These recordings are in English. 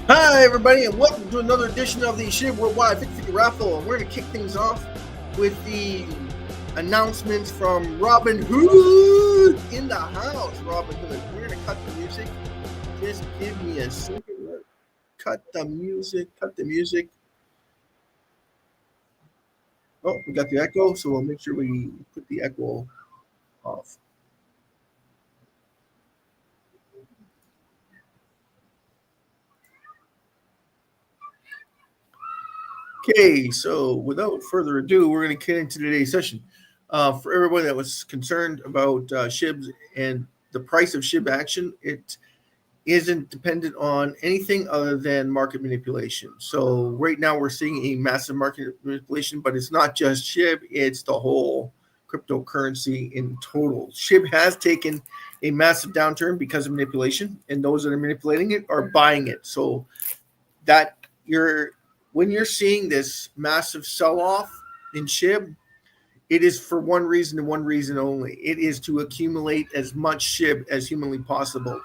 Hi, everybody, and welcome to another edition of the SHIB Worldwide 50/50 Raffle. And we're going to kick things off with the announcements from Robin Hood in the house. Robin Hood. We're going to cut the music. Just give me a second. Cut the music. Cut the music. Oh, we got the echo, so we'll make sure we put the echo off. Okay, so without further ado, we're going to get into today's session. For everyone that was concerned about SHIBs and the price of SHIB action, it isn't dependent on anything other than market manipulation. So right now we're seeing a massive market manipulation, but it's not just SHIB, it's the whole cryptocurrency in total. SHIB has taken a massive downturn because of manipulation, and those that are manipulating it are buying it. So that when you're seeing this massive sell-off in SHIB, it is for one reason and one reason only. It is to accumulate as much SHIB as humanly possible.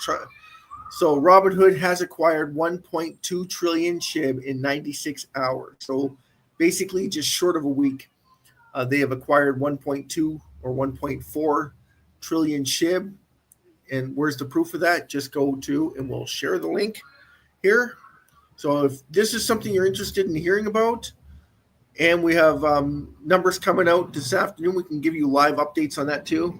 So Robinhood has acquired 1.2 trillion SHIB in 96 hours. So basically just short of a week, they have acquired 1.2 or 1.4 trillion SHIB. And where's the proof of that? Just go to, and we'll share the link here. So if this is something you're interested in hearing about, and we have numbers coming out this afternoon, we can give you live updates on that too.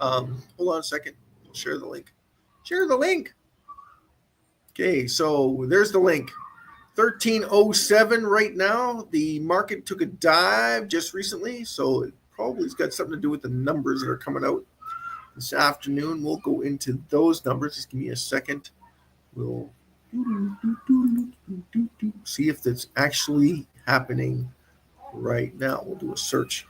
Hold on a second. Share the link. Share the link. Okay, so there's the link. 1307 right now. The market took a dive just recently, so it probably has got something to do with the numbers that are coming out this afternoon. We'll go into those numbers. Just give me a second. We'll see if that's actually happening right now. We'll do a search.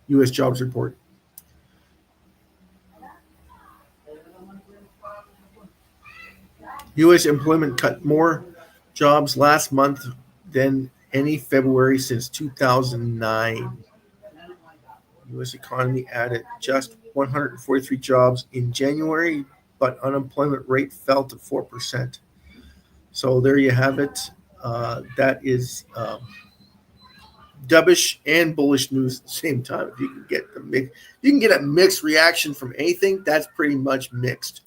U.S. jobs report. U.S. employment cut more jobs last month than any February since 2009. U.S. economy added just 143 jobs in January, but unemployment rate fell to 4%. So there you have it. That is dovish and bullish news at the same time. If you can get a mixed reaction from anything, that's pretty much mixed.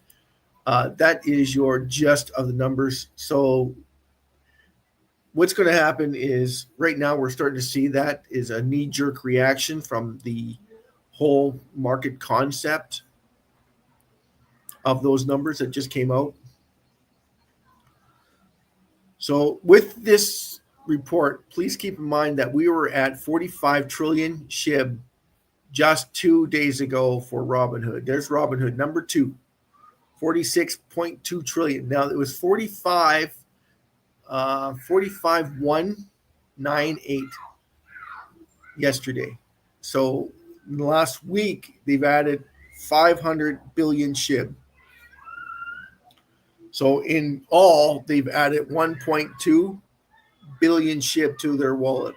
That is your gist of the numbers. So what's going to happen is right now we're starting to see that is a knee-jerk reaction from the whole market concept of those numbers that just came out. So with this report, please keep in mind that we were at 45 trillion SHIB just 2 days ago for Robinhood. There's Robinhood, number 2, 46.2 trillion. Now it was 45,198 yesterday. So in the last week, they've added 500 billion SHIB. So in all, they've added 1.2 billion SHIB to their wallet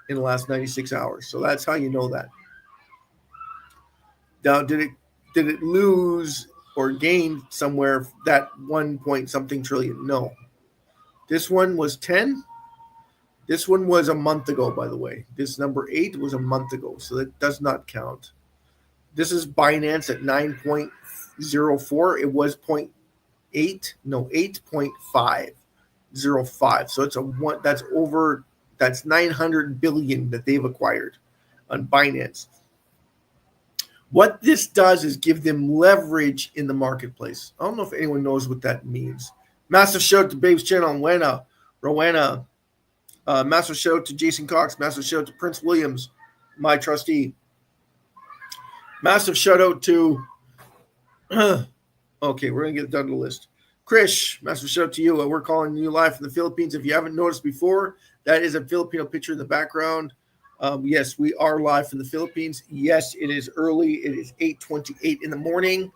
in the last 96 hours. So that's how you know that. Now, did it lose or gain somewhere that 1 point something trillion? No. This one was 10. This one was a month ago, by the way. This number 8 was a month ago, so that does not count. This is Binance at 9.04. It was 8.505. So it's that's 900 billion that they've acquired on Binance. What this does is give them leverage in the marketplace. I don't know if anyone knows what that means. Massive shout out to Babe's channel, Rowena. Massive shout out to Jason Cox. Massive shout out to Prince Williams, my trustee. Massive shout out to Okay, we're going to get down to the list. Krish, massive shout out to you. We're calling you live from the Philippines. If you haven't noticed before, that is a Filipino picture in the background. Yes, we are live from the Philippines. Yes, it is early. It is 8:28 in the morning.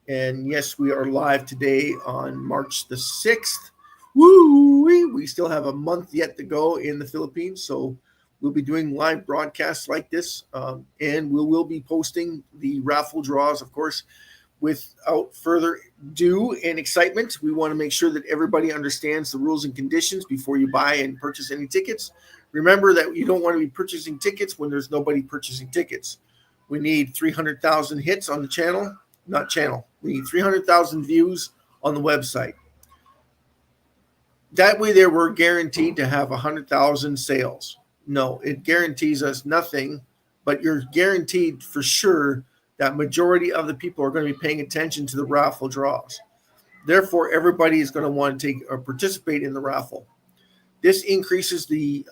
And yes, we are live today on March the 6th. Woo! We still have a month yet to go in the Philippines. So we'll be doing live broadcasts like this. And we will be posting the raffle draws, of course. Without further ado and excitement, we want to make sure that everybody understands the rules and conditions before you buy and purchase any tickets. Remember that you don't want to be purchasing tickets when there's nobody purchasing tickets. We need 300,000 hits on the channel. Not channel. We need 300,000 views on the website. That way there we're guaranteed to have 100,000 sales. No, it guarantees us nothing, but you're guaranteed for sure that majority of the people are going to be paying attention to the raffle draws. Therefore, everybody is going to want to take or participate in the raffle. This increases the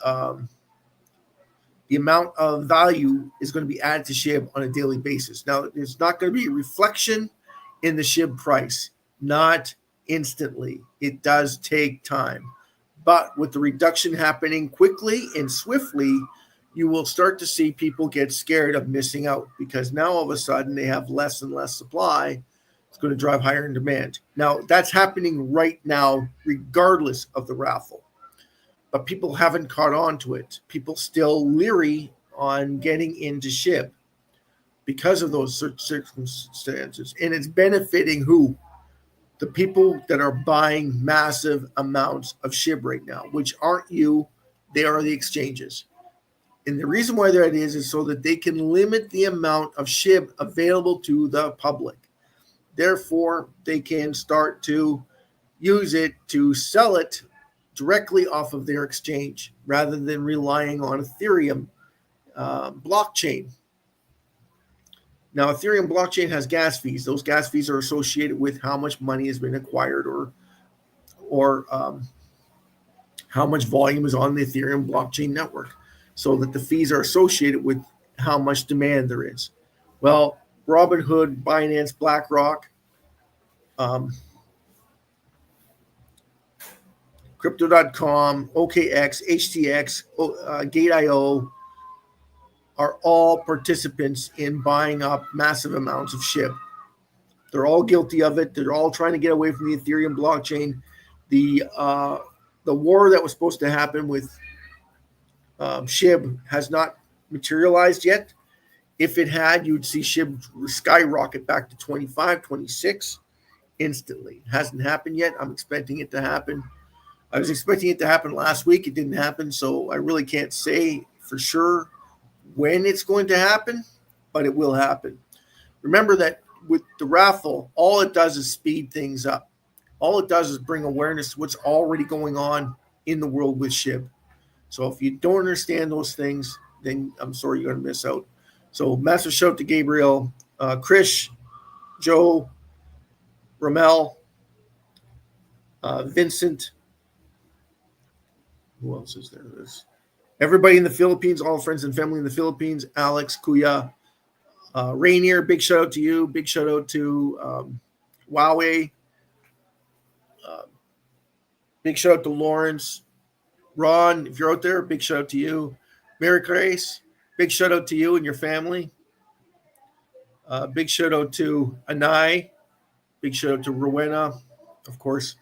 amount of value is going to be added to SHIB on a daily basis. Now, it's not going to be a reflection in the SHIB price, not instantly. It does take time. But with the reduction happening quickly and swiftly, you will start to see people get scared of missing out because now all of a sudden they have less and less supply. It's going to drive higher in demand. Now, that's happening right now, regardless of the raffle. But people haven't caught on to it. People still leery on getting into SHIB because of those circumstances. And it's benefiting who? The people that are buying massive amounts of SHIB right now, which aren't you. They are the exchanges. And the reason why that is so that they can limit the amount of SHIB available to the public. Therefore, they can start to use it to sell it directly off of their exchange rather than relying on Ethereum blockchain. Now, Ethereum blockchain has gas fees. Those gas fees are associated with how much money has been acquired or how much volume is on the Ethereum blockchain network, so that the fees are associated with how much demand there is. Well, Robinhood, Binance, BlackRock, Crypto.com, OKX, HTX, Gate.io are all participants in buying up massive amounts of SHIB. They're all guilty of it. They're all trying to get away from the Ethereum blockchain. The war that was supposed to happen with SHIB has not materialized yet. If it had, you'd see SHIB skyrocket back to 25, 26 instantly. It hasn't happened yet. I'm expecting it to happen. I was expecting it to happen last week. It didn't happen, so I really can't say for sure when it's going to happen, but it will happen. Remember that with the raffle, all it does is speed things up. All it does is bring awareness to what's already going on in the world with SHIB. So if you don't understand those things, then I'm sorry you're going to miss out. So massive shout out to Gabriel, Krish, Joe, Ramel, Vincent. Who else is there? There's everybody in the Philippines, all friends and family in the Philippines. Alex, Kuya, Rainier, big shout out to you. Big shout out to Huawei. Big shout out to Lawrence. Ron, if you're out there, big shout out to you. Mary Grace, big shout out to you and your family. Big shout out to Anai. Big shout out to Rowena, of course,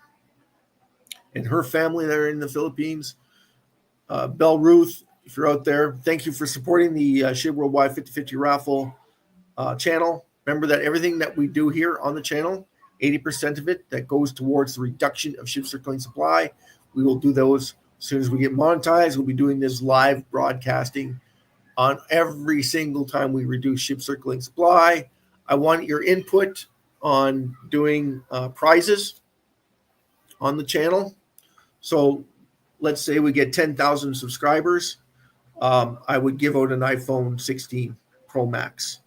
and her family that are in the Philippines. Belle Ruth, if you're out there, thank you for supporting the SHIB Worldwide 50/50 raffle channel. Remember that everything that we do here on the channel, 80% of it that goes towards the reduction of SHIB circulating supply. We will do those as soon as we get monetized. We'll be doing this live broadcasting on every single time we reduce SHIB circulating supply. I want your input on doing prizes on the channel. So let's say we get 10,000 subscribers. I would give out an iPhone 16 Pro Max.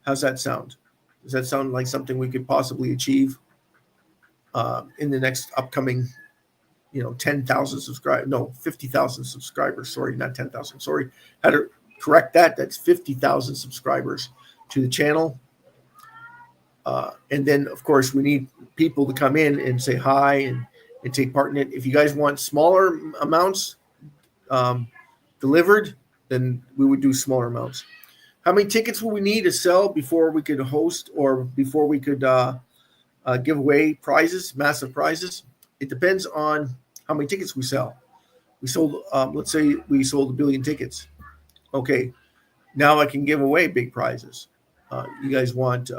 How's that sound? Does that sound like something we could possibly achieve in the next upcoming, 10,000 subscribers? No, 50,000 subscribers. Sorry, not 10,000. Sorry, had to correct that. That's 50,000 subscribers to the channel. And then, of course, we need people to come in and say hi and take part in it. If you guys want smaller amounts delivered, then we would do smaller amounts. How many tickets will we need to sell before we could host or before we could give away prizes, massive prizes? It depends on how many tickets we sell. We sold, let's say we sold 1 billion tickets. Okay, now I can give away big prizes. You guys want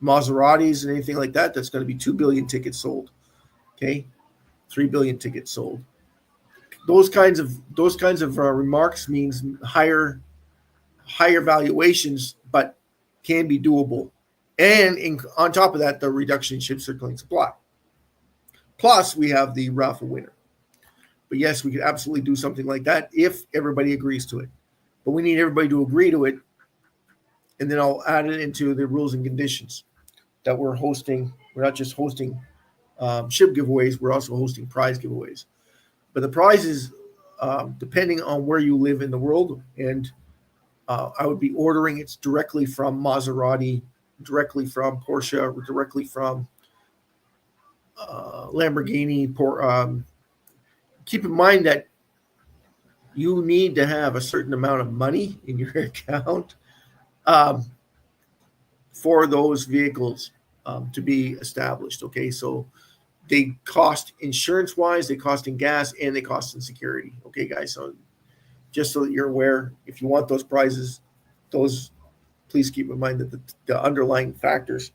Maseratis and anything like that? That's going to be 2 billion tickets sold. Okay, 3 billion tickets sold. Those kinds of remarks means higher valuations, but can be doable. And on top of that, the reduction in SHIB circulating supply. Plus, we have the raffle winner. But yes, we could absolutely do something like that if everybody agrees to it. But we need everybody to agree to it, and then I'll add it into the rules and conditions that we're hosting. We're not just hosting SHIB giveaways, we're also hosting prize giveaways. But the prizes, depending on where you live in the world, and I would be ordering it directly from Maserati, directly from Porsche, or directly from Lamborghini. Keep in mind that you need to have a certain amount of money in your account for those vehicles to be established. Okay, so they cost insurance-wise, they cost in gas, and they cost in security. Okay, guys, so just so that you're aware, if you want those prizes, please keep in mind that the underlying factors,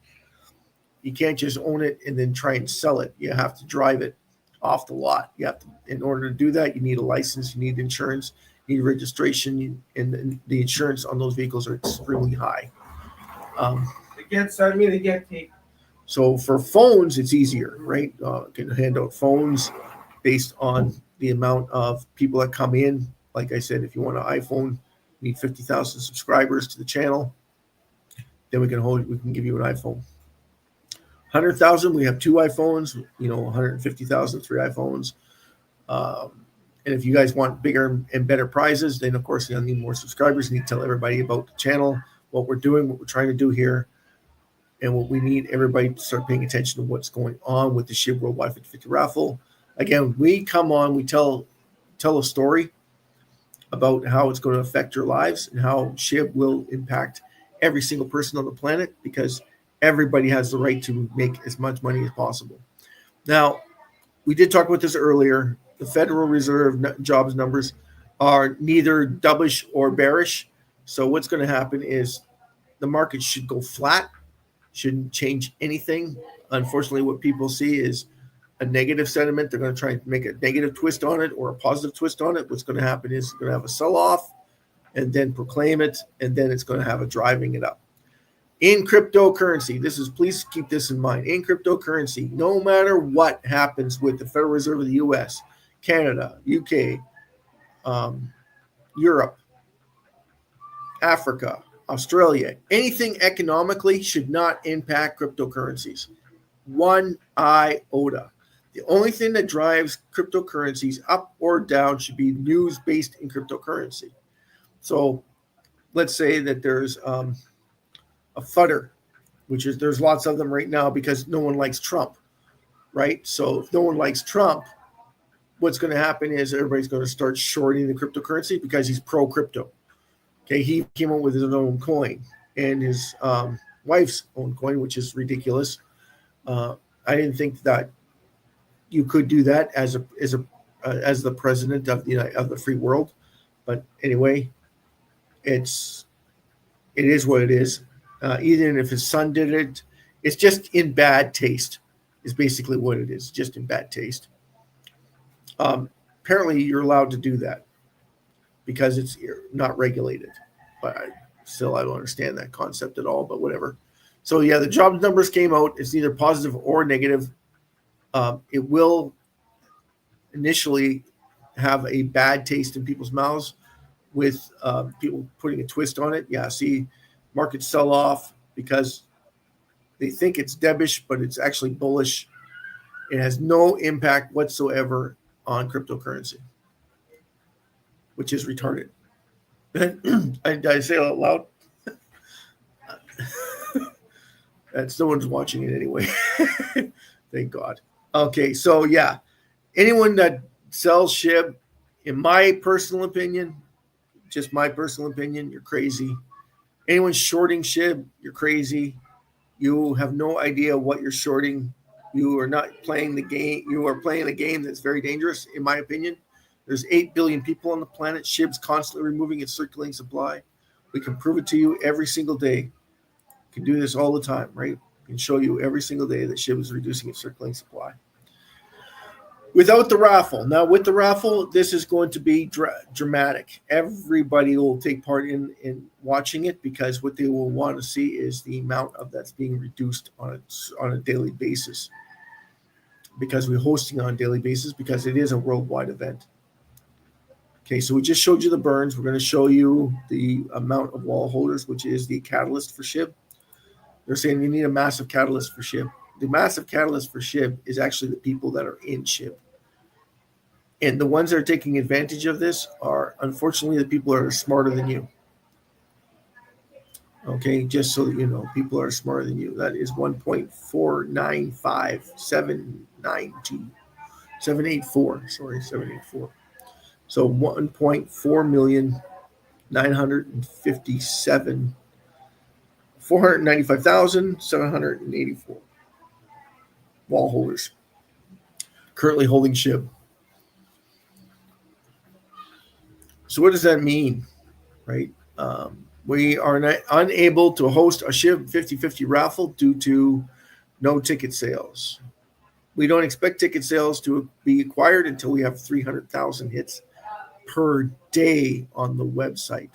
you can't just own it and then try and sell it. You have to drive it off the lot. You have to, in order to do that, you need a license, you need insurance, you need registration, and the insurance on those vehicles are extremely high. So for phones, it's easier, right? Can hand out phones based on the amount of people that come in. Like I said, if you want an iPhone, you need 50,000 subscribers to the channel. Then we can give you an iPhone. 100,000, we have 2 iPhones. 150,000, 3 iPhones. And if you guys want bigger and better prizes, then of course you'll need more subscribers. You need to tell everybody about the channel, what we're doing, what we're trying to do here, and what we need everybody to start paying attention to what's going on with the SHIB Worldwide 50/50 raffle. Again, we come on, we tell a story about how it's going to affect your lives and how SHIB will impact every single person on the planet, because everybody has the right to make as much money as possible. Now, we did talk about this earlier. The Federal Reserve jobs numbers are neither dovish or bearish. So what's going to happen is the market should go flat, shouldn't change anything. Unfortunately, what people see is a negative sentiment. They're going to try and make a negative twist on it or a positive twist on it. What's going to happen is they're going to have a sell-off and then proclaim it, and then it's going to have a driving it up. In cryptocurrency, please keep this in mind. In cryptocurrency, no matter what happens with the Federal Reserve of the US, Canada, UK, Europe, Africa, Australia, anything economically should not impact cryptocurrencies. 1 iota. The only thing that drives cryptocurrencies up or down should be news based in cryptocurrency. So let's say that there's a fudder, which is, there's lots of them right now because no one likes Trump, right? So if no one likes Trump, what's going to happen is everybody's going to start shorting the cryptocurrency because he's pro crypto. Okay, he came up with his own coin and his wife's own coin, which is ridiculous. I didn't think that you could do that as the president of the free world, but anyway, it is what it is. Even if his son did it, it's just in bad taste. Is basically what it is, just in bad taste. Apparently, you're allowed to do that because it's not regulated. But I don't understand that concept at all, but whatever. So yeah, the jobs numbers came out. It's neither positive or negative. It will initially have a bad taste in people's mouths with people putting a twist on it. Yeah, see, markets sell off because they think it's dovish, but it's actually bullish. It has no impact whatsoever on cryptocurrency, which is retarded. I say it out loud. That's no one's watching it anyway. Thank God. Okay, so yeah, anyone that sells SHIB, in my personal opinion, just my personal opinion, you're crazy. Anyone shorting SHIB, you're crazy. You have no idea what you're shorting. You are not playing the game. You are playing a game that's very dangerous, in my opinion. There's 8 billion people on the planet. SHIB's constantly removing its circulating supply. We can prove it to you every single day. We can do this all the time, right? We can show you every single day that SHIB is reducing its circulating supply. Without the raffle. Now, with the raffle, this is going to be dramatic. Everybody will take part in watching it because what they will want to see is the amount of that's being reduced on a daily basis. Because we're hosting on a daily basis because it is a worldwide event. Okay, so we just showed you the burns. We're going to show you the amount of wall holders, which is the catalyst for SHIB. They're saying you need a massive catalyst for SHIB. The massive catalyst for SHIB is actually the people that are in SHIB. And the ones that are taking advantage of this are, unfortunately, the people that are smarter than you. Okay, just so that you know, people are smarter than you. That is 1.495792. 784. So 495,784 wall holders currently holding SHIB. So what does that mean, right? We are unable to host a SHIB 50/50 raffle due to no ticket sales. We don't expect ticket sales to be acquired until we have 300,000 hits per day on the website.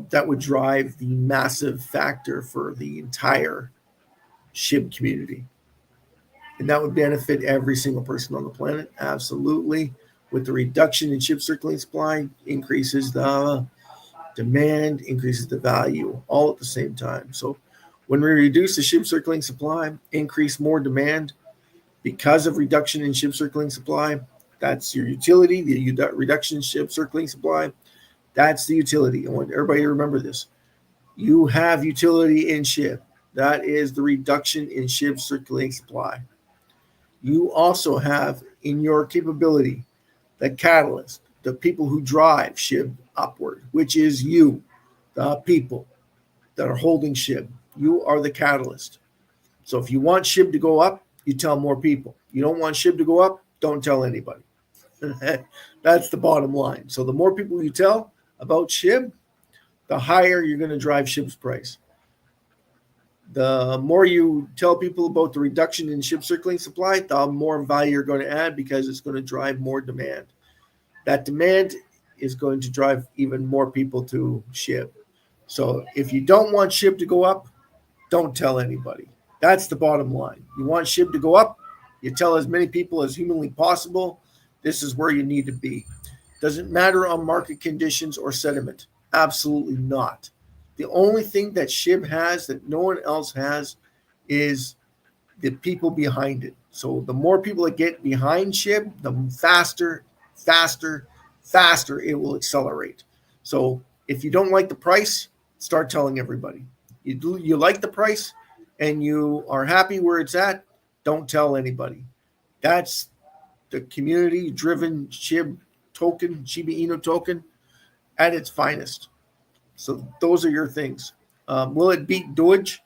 That would drive the massive factor for the entire SHIB community. And that would benefit every single person on the planet, absolutely. With the reduction in SHIB circulating supply, increases the demand, increases the value, all at the same time. So when we reduce the SHIB circulating supply, increase more demand because of reduction in SHIB circulating supply, that's your utility. The reduction in SHIB circulating supply, that's the utility. I want everybody to remember this. You have utility in SHIB. That is the reduction in SHIB circulating supply. You also have in your capability the catalyst, the people who drive SHIB upward, which is you, the people that are holding SHIB. You are the catalyst. So if you want SHIB to go up, you tell more people. You don't want SHIB to go up, don't tell anybody. That's the bottom line. So the more people you tell about SHIB, the higher you're going to drive SHIB's price. The more you tell people about the reduction in SHIB circulating supply, the more value you're going to add because it's going to drive more demand. That demand is going to drive even more people to SHIB. So if you don't want SHIB to go up, don't tell anybody. That's the bottom line. You want SHIB to go up, you tell as many people as humanly possible, this is where you need to be. Doesn't matter on market conditions or sentiment. Absolutely not. The only thing that SHIB has that no one else has is the people behind it. So the more people that get behind SHIB, the faster it will accelerate. So if you don't like the price, start telling everybody. You like the price and you are happy where it's at, don't tell anybody. That's the community-driven SHIB token, Shiba Inu token, at its finest. So those are your things. Will it beat Doge?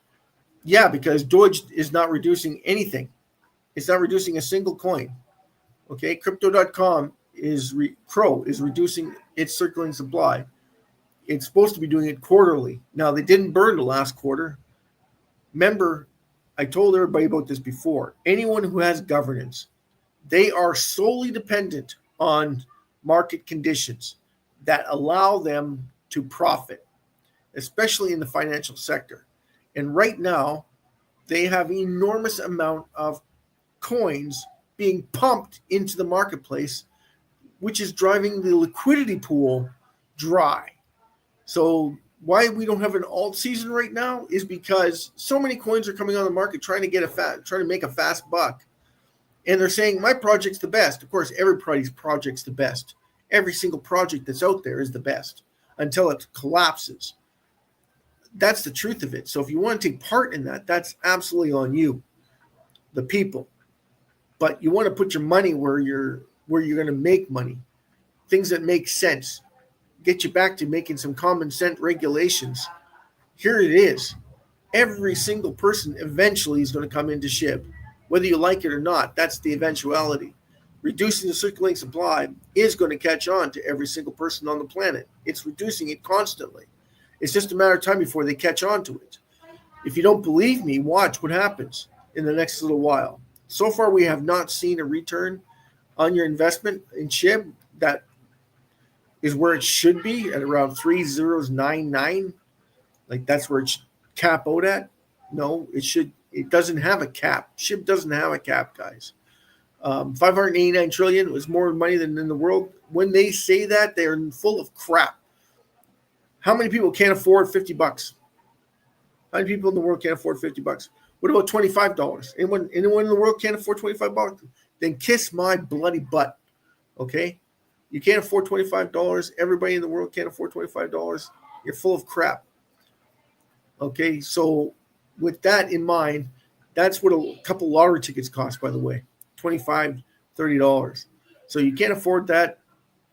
Yeah, because Doge is not reducing anything. It's not reducing a single coin. Okay, Crypto.com Crow is reducing its circulating supply. It's supposed to be doing it quarterly. Now, they didn't burn the last quarter. Remember, I told everybody about this before. Anyone who has governance, they are solely dependent on market conditions that allow them to profit, especially in the financial sector. And right now, they have an enormous amount of coins being pumped into the marketplace, which is driving the liquidity pool dry. So why we don't have an alt season right now is because so many coins are coming on the market trying to make a fast buck. And they're saying, my project's the best. Of course, everybody's project's the best. Every single project that's out there is the best. until it collapses. That's the truth of it. So if you want to take part in that, that's absolutely on you, the people. But you want to put your money where you're going to make money, things that make sense, get you back to making some common sense regulations. Here it is. Every single person eventually is going to come into SHIB, whether you like it or not. That's the eventuality. Reducing the circulating supply is going to catch on to every single person on the planet. It's reducing it constantly. It's just a matter of time before they catch on to it. If you don't believe me, watch what happens in the next little while. So far, we have not seen a return on your investment in SHIB. That is where it should be at around 3099. Like that's where it should cap out at. No, it doesn't have a cap. SHIB doesn't have a cap, guys. 589 trillion was more money than in the world. When they say that, they're full of crap. How many people can't afford $50? How many people in the world can't afford $50? What about $25? Anyone in the world can't afford $25? Then kiss my bloody butt. Okay? You can't afford $25. Everybody in the world can't afford $25. You're full of crap. Okay? So with that in mind, that's what a couple lottery tickets cost, by the way. $25, $30. So you can't afford that.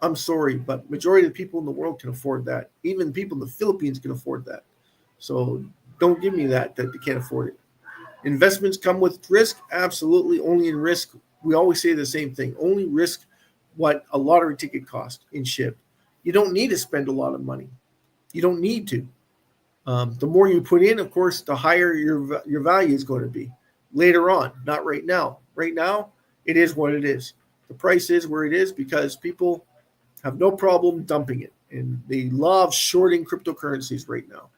I'm sorry, but majority of the people in the world can afford that. Even people in the Philippines can afford that. So don't give me that they can't afford it. Investments come with risk? Absolutely. Only in risk. We always say the same thing. Only risk what a lottery ticket costs in SHIB. You don't need to spend a lot of money. You don't need to. The more you put in, of course, the higher your value is going to be later on, not right now. Right now, it is what it is. The price is where it is because people have no problem dumping it. And they love shorting cryptocurrencies right now.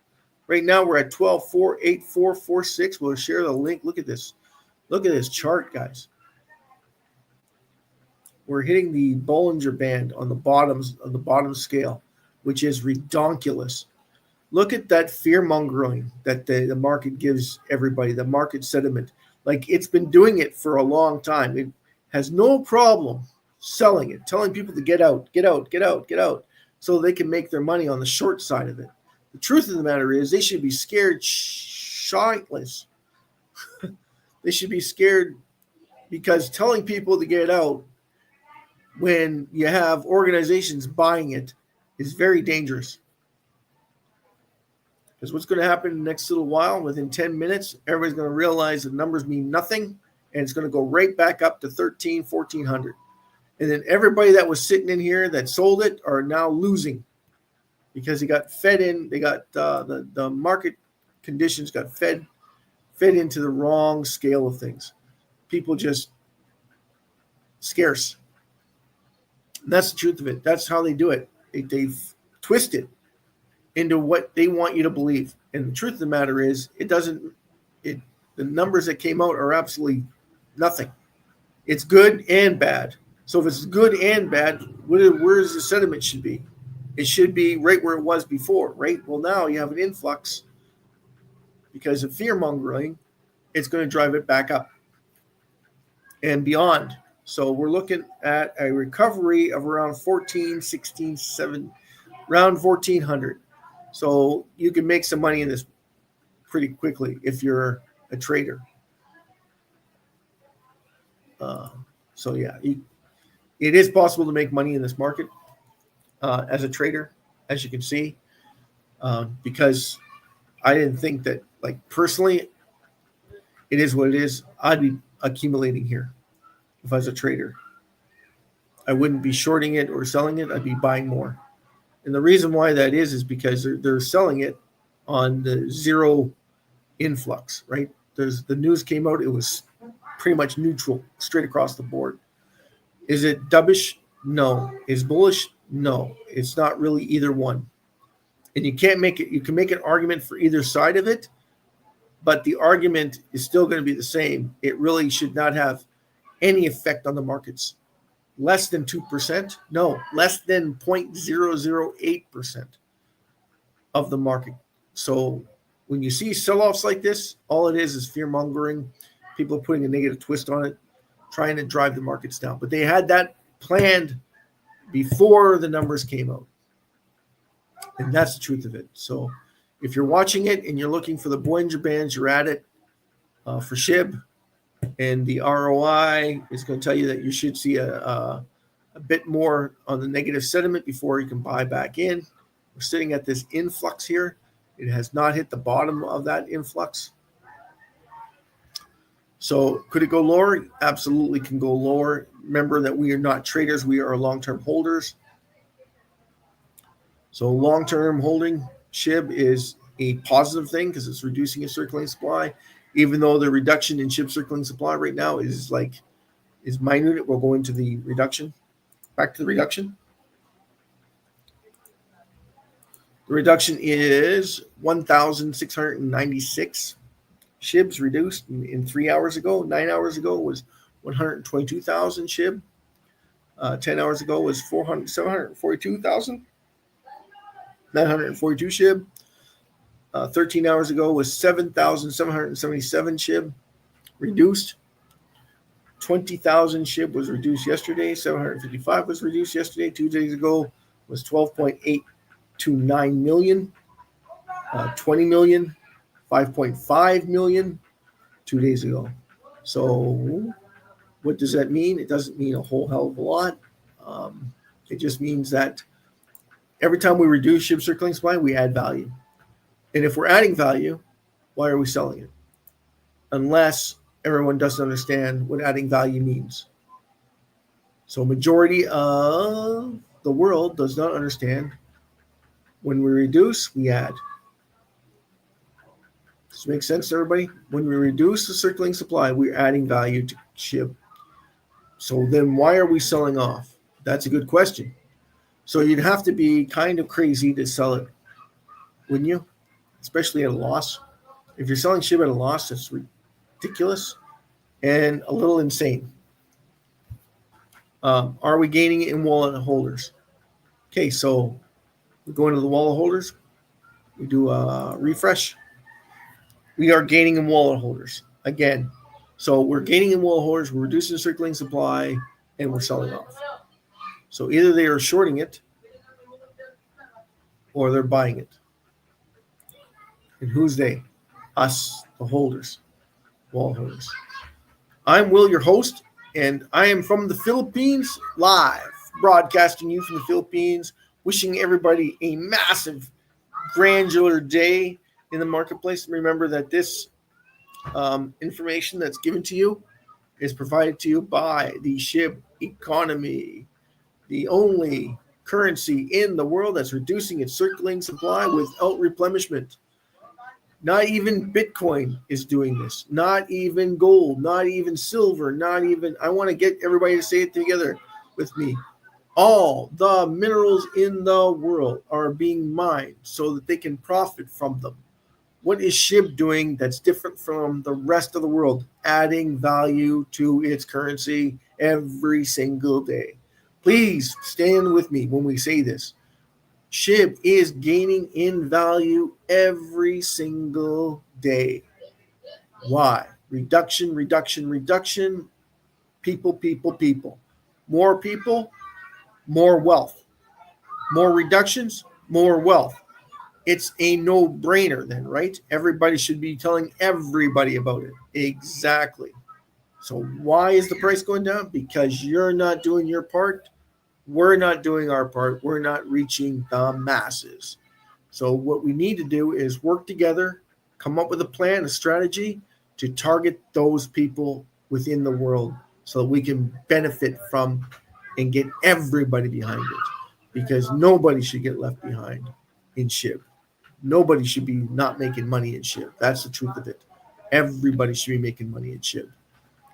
Right now, we're at 12,484.46. We'll share the link. Look at this. Look at this chart, guys. We're hitting the Bollinger Band on the bottom scale, which is redonkulous. Look at that fear-mongering that the market gives everybody, the market sentiment. Like it's been doing it for a long time. It has no problem selling it, telling people to get out, so they can make their money on the short side of it. The truth of the matter is they should be scared shitless. They should be scared because telling people to get out when you have organizations buying it is very dangerous. Because what's going to happen in the next little while, within 10 minutes, everybody's going to realize the numbers mean nothing, and it's going to go right back up to 1,400. And then everybody that was sitting in here that sold it are now losing because they got fed in. They got the market conditions got fed into the wrong scale of things. People just scarce. And that's the truth of it. That's how they do it. They've twisted into what they want you to believe. And the truth of the matter is, the numbers that came out are absolutely nothing. It's good and bad. So if it's good and bad, where does the sentiment should be? It should be right where it was before, right? Well, now you have an influx because of fear-mongering. It's going to drive it back up and beyond. So we're looking at a recovery of around 14, 16, 7, around 1,400. So you can make some money in this pretty quickly if you're a trader. So yeah, it is possible to make money in this market as a trader, as you can see, because I didn't think that, like personally, it is what it is. I'd be accumulating here if I was a trader. I wouldn't be shorting it or selling it. I'd be buying more. And the reason why that is because they're selling it on the zero influx, right? The news came out. It was pretty much neutral straight across the board. Is it dovish? No. Is bullish? No. It's not really either one. And you can make an argument for either side of it, but the argument is still going to be the same. It really should not have any effect on the markets. Less than 2%? No, less than 0.008% of the market. So when you see sell-offs like this, all it is fear-mongering. People are putting a negative twist on it, trying to drive the markets down. But they had that planned before the numbers came out. And that's the truth of it. So if you're watching it and you're looking for the Bollinger Bands, you're at it for SHIB. And the ROI is going to tell you that you should see a bit more on the negative sentiment before you can buy back in. We're sitting at this influx here. It has not hit the bottom of that influx. So could it go lower? Absolutely can go lower. Remember that we are not traders. We are long-term holders. So long-term holding SHIB is a positive thing because it's reducing its circulating supply, even though the reduction in SHIB circulating supply right now is minute. We'll go into the reduction. Back to the reduction. The reduction is 1,696 SHIBs reduced in 3 hours ago. 9 hours ago was 122,000 SHIB. 10 hours ago was 742,000. 942 SHIB. 13 hours ago was 7,777 SHIB reduced. 20,000 SHIB was reduced yesterday. 755 was reduced yesterday. 2 days ago was 12.829 million. 20 million, 5.5 million 2 days ago. So what does that mean? It doesn't mean a whole hell of a lot. It just means that every time we reduce SHIB circulating supply, we add value. And if we're adding value, why are we selling it? Unless everyone doesn't understand what adding value means. So majority of the world does not understand when we reduce, we add. Does this make sense to everybody? When we reduce the circulating supply, we're adding value to SHIB. So then why are we selling off? That's a good question. So you'd have to be kind of crazy to sell it, wouldn't you? Especially at a loss. If you're selling SHIB at a loss, that's ridiculous and a little insane. Are we gaining in wallet holders? Okay, so we go into the wallet holders. We do a refresh. We are gaining in wallet holders again. So we're gaining in wallet holders, we're reducing the circulating supply, and we're selling off. So either they are shorting it or they're buying it. And who's they? Us, the holders, wallet holders. I'm Will, your host, and I am from the Philippines, live, broadcasting you from the Philippines, wishing everybody a massive, granular day in the marketplace. Remember that this information that's given to you is provided to you by the SHIB economy, the only currency in the world that's reducing its circulating supply without replenishment. Not even Bitcoin is doing this. Not even gold, not even silver, not even, I want to get everybody to say it together with me. All the minerals in the world are being mined so that they can profit from them. What is SHIB doing that's different from the rest of the world? Adding value to its currency every single day. Please stand with me when we say this. SHIB is gaining in value every single day. Why? Reduction, reduction, reduction. People, people, people. More people, more wealth. More reductions, more wealth. It's a no-brainer then, right? Everybody should be telling everybody about it. Exactly. So why is the price going down? Because you're not doing your part. We're not doing our part. We're not reaching the masses. So what we need to do is work together, come up with a plan, a strategy to target those people within the world so that we can benefit from and get everybody behind it, because nobody should get left behind in SHIB. Nobody should be not making money in SHIB. That's the truth of it. Everybody should be making money in SHIB.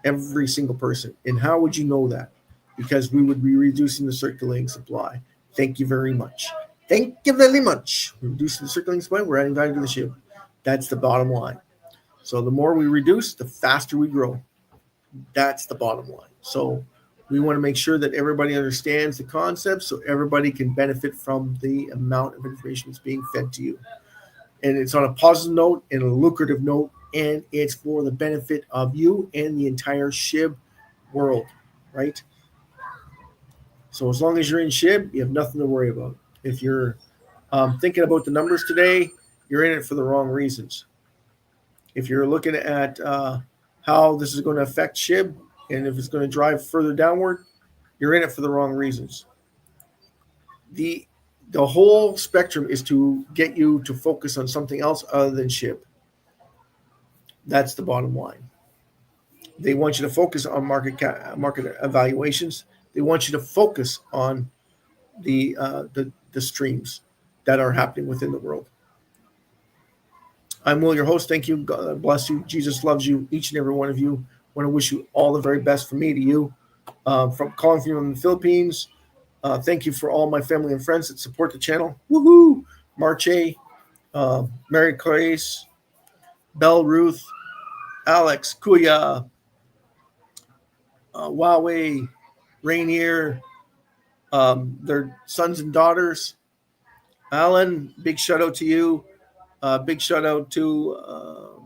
Every single person. And how would you know that? Because we would be reducing the circulating supply. Thank you very much. Thank you very much. We're reducing the circulating supply. We're adding value to the SHIB. That's the bottom line. So the more we reduce, the faster we grow. That's the bottom line. So we want to make sure that everybody understands the concept so everybody can benefit from the amount of information that's being fed to you. And it's on a positive note and a lucrative note, and it's for the benefit of you and the entire SHIB world, right? So as long as you're in SHIB, you have nothing to worry about. If you're Thinking about the numbers today, you're in it for the wrong reasons. If you're looking at how this is going to affect SHIB and if it's going to drive further downward, you're in it for the wrong reasons. The whole spectrum is to get you to focus on something else other than SHIB. That's the bottom line. They want you to focus on market evaluations. They want you to focus on the streams that are happening within the world. I'm Will, your host. Thank you. God bless you. Jesus loves you, each and every one of you. I want to wish you all the very best from me to you. From calling from the Philippines. Thank you for all my family and friends that support the channel. Woohoo! Marche, Mary Clarice, Belle Ruth, Alex, Kuya, Huawei, Rainier, their sons and daughters. Alan, big shout out to you. Big shout out to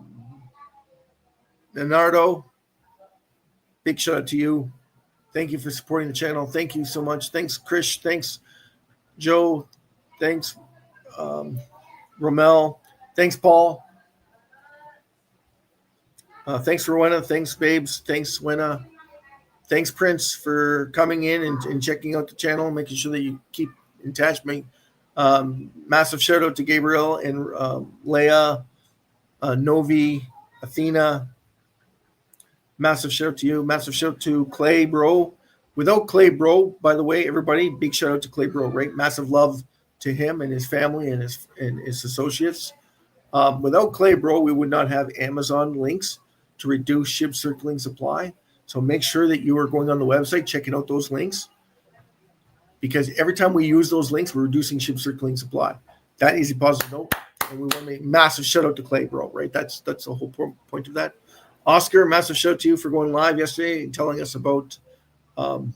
Leonardo. Big shout out to you. Thank you for supporting the channel. Thank you so much. Thanks, Krish. Thanks, Joe. Thanks, Romel. Thanks, Paul. Thanks, Rowena. Thanks, Babes. Thanks, Wena. Thanks, Prince, for coming in and checking out the channel, making sure that you keep in touch. Massive shout out to Gabriel and Leah, Novi, Athena. Massive shout out to you. Massive shout out to Clay Bro. Without Clay Bro, by the way, everybody, big shout out to Clay Bro, right? Massive love to him and his family and his associates. Without Clay Bro, we would not have Amazon links to reduce SHIB circulating supply. So make sure that you are going on the website, checking out those links, because every time we use those links, we're reducing SHIB circulating supply. That is a positive note, and we want to make massive shout out to Clay Bro, right? That's the whole point of that. Oscar, massive shout out to you for going live yesterday and telling us about the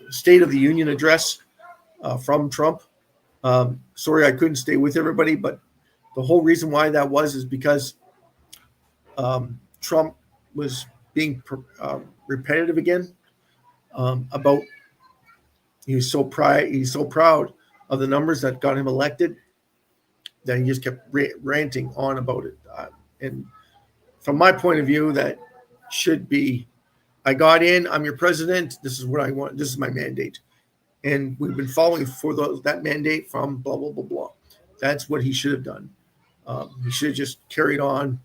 State of the Union address from Trump. Sorry, I couldn't stay with everybody, but the whole reason why that was is because Trump was being repetitive again about he's so proud of the numbers that got him elected that he just kept ranting on about it. And from my point of view, that should be, I got in, I'm your president, this is what I want, this is my mandate. And we've been following for that mandate from blah, blah, blah, blah. That's what he should have done. He should have just carried on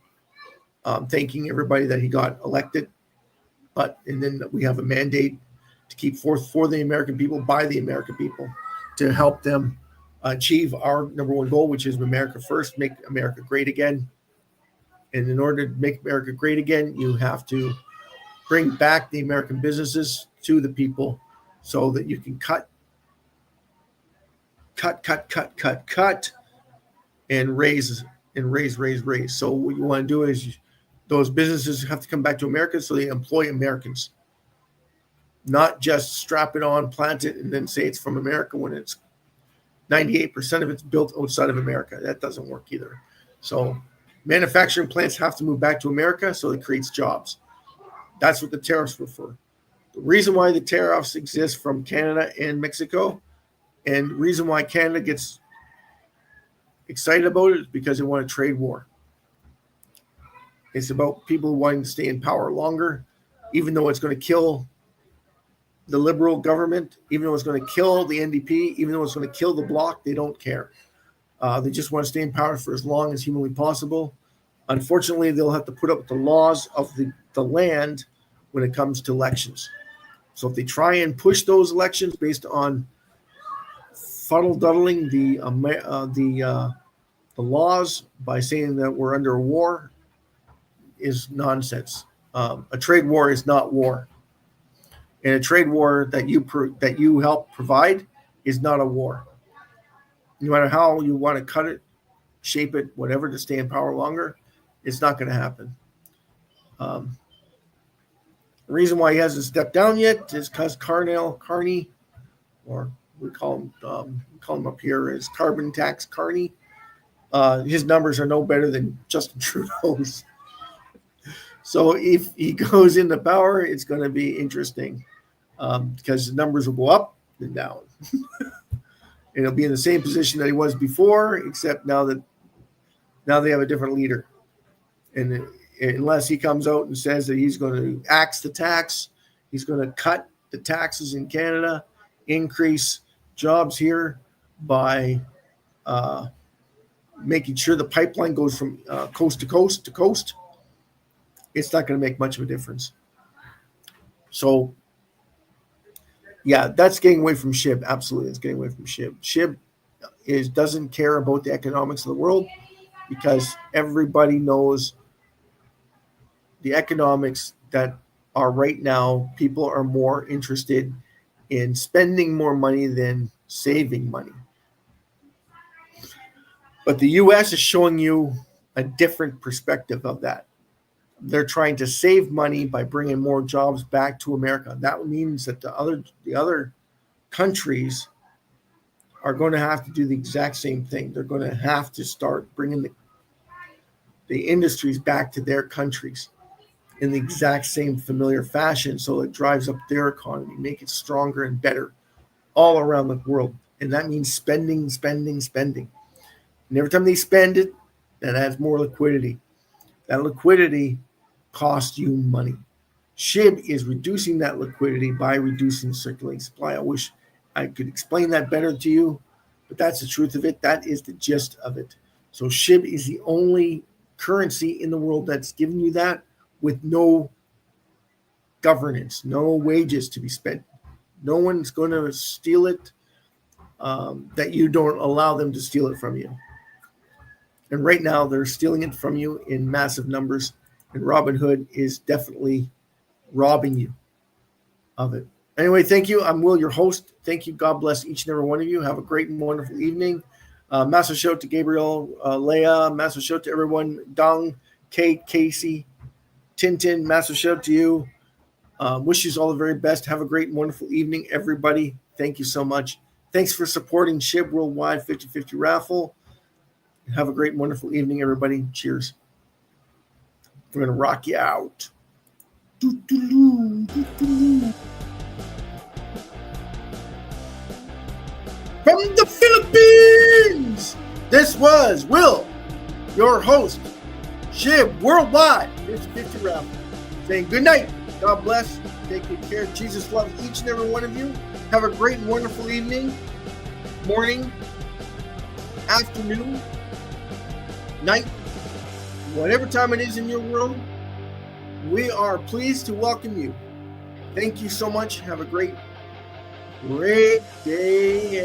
thanking everybody that he got elected. And then we have a mandate to keep forth for the American people, by the American people, to help them achieve our number one goal, which is America first, make America great again. And in order to make America great again, you have to bring back the American businesses to the people so that you can cut, and raise. So what you want to do is those businesses have to come back to America so they employ Americans, not just strap it on, plant it, and then say it's from America when it's 98% of it's built outside of America. That doesn't work either. So manufacturing plants have to move back to America so it creates jobs. That's what the tariffs were for. The reason why the tariffs exist from Canada and Mexico, and the reason why Canada gets excited about it is because they want a trade war. It's about people wanting to stay in power longer, even though it's going to kill the Liberal government, even though it's going to kill the NDP, even though it's going to kill the Bloc. They don't care. They just want to stay in power for as long as humanly possible. Unfortunately, they'll have to put up with the laws of the land when it comes to elections. So if they try and push those elections based on fuddle-duddling the laws by saying that we're under a war, is nonsense. A trade war is not war. And a trade war that you help provide is not a war. No matter how you want to cut it, shape it, whatever, to stay in power longer, it's not going to happen. The reason why he hasn't stepped down yet is because Carney, or we call him up here as carbon tax Carney, his numbers are no better than Justin Trudeau's. So if he goes into power, it's going to be interesting. because the numbers will go up and down. And he'll be in the same position that he was before, except now they have a different leader. And unless he comes out and says that he's going to axe the tax, he's going to cut the taxes in Canada, increase jobs here by making sure the pipeline goes from coast to coast to coast, it's not going to make much of a difference. So, yeah, that's getting away from SHIB. Absolutely, it's getting away from SHIB. SHIB doesn't care about the economics of the world because everybody knows the economics that are right now. People are more interested in spending more money than saving money. But the U.S. is showing you a different perspective of that. They're trying to save money by bringing more jobs back to America. That means that the other countries are going to have to do the exact same thing. They're going to have to start bringing the industries back to their countries in the exact same familiar fashion, so it drives up their economy, make it stronger and better all around the world. And that means spending, spending, spending. And every time they spend it, that adds more liquidity. That liquidity costs you money. SHIB is reducing that liquidity by reducing circulating supply. I wish I could explain that better to you, but that's the truth of it. That is the gist of it. So SHIB is the only currency in the world that's giving you that with no governance, no wages to be spent. No one's going to steal it, that you don't allow them to steal it from you. And right now, they're stealing it from you in massive numbers. And Robinhood is definitely robbing you of it. Anyway, thank you. I'm Will, your host. Thank you. God bless each and every one of you. Have a great and wonderful evening. Massive shout to Gabriel, Leah. Massive shout to everyone. Dong, Kate, Casey, Tintin. Massive shout to you. Wish you all the very best. Have a great and wonderful evening, everybody. Thank you so much. Thanks for supporting SHIB Worldwide 50/50 Raffle. Have a great and wonderful evening, everybody. Cheers. We're going to rock you out. From the Philippines, this was Will, your host, SHIB Worldwide 50/50 Raffle. Saying good night. God bless. Take good care. Jesus loves each and every one of you. Have a great and wonderful evening, morning, afternoon, night, whatever time it is in your world. We are pleased to welcome you. Thank you so much. Have a great day.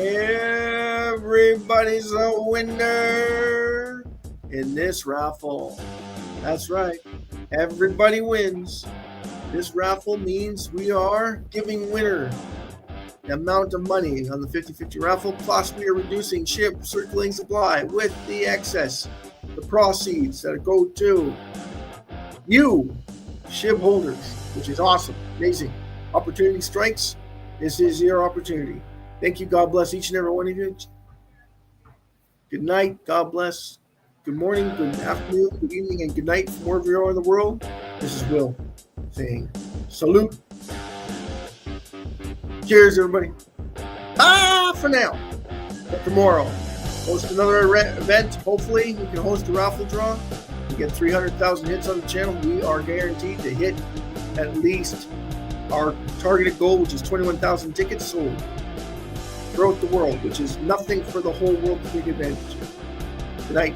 Everybody's a winner in this raffle. That's right. Everybody wins. This raffle means we are giving winner the amount of money on the 50/50 raffle, plus we are reducing SHIB circulating supply with the excess, the proceeds that go to you, SHIB holders, which is awesome, amazing. Opportunity strikes. This is your opportunity. Thank you. God bless each and every one of you. Good night. God bless. Good morning, good afternoon, good evening, and good night from wherever you are in the world. This is Will saying salute. Cheers, everybody. For now. But tomorrow, host another event. Hopefully, we can host a raffle draw. We get 300,000 hits on the channel. We are guaranteed to hit at least our targeted goal, which is 21,000 tickets sold throughout the world, which is nothing for the whole world to take advantage of. Good night.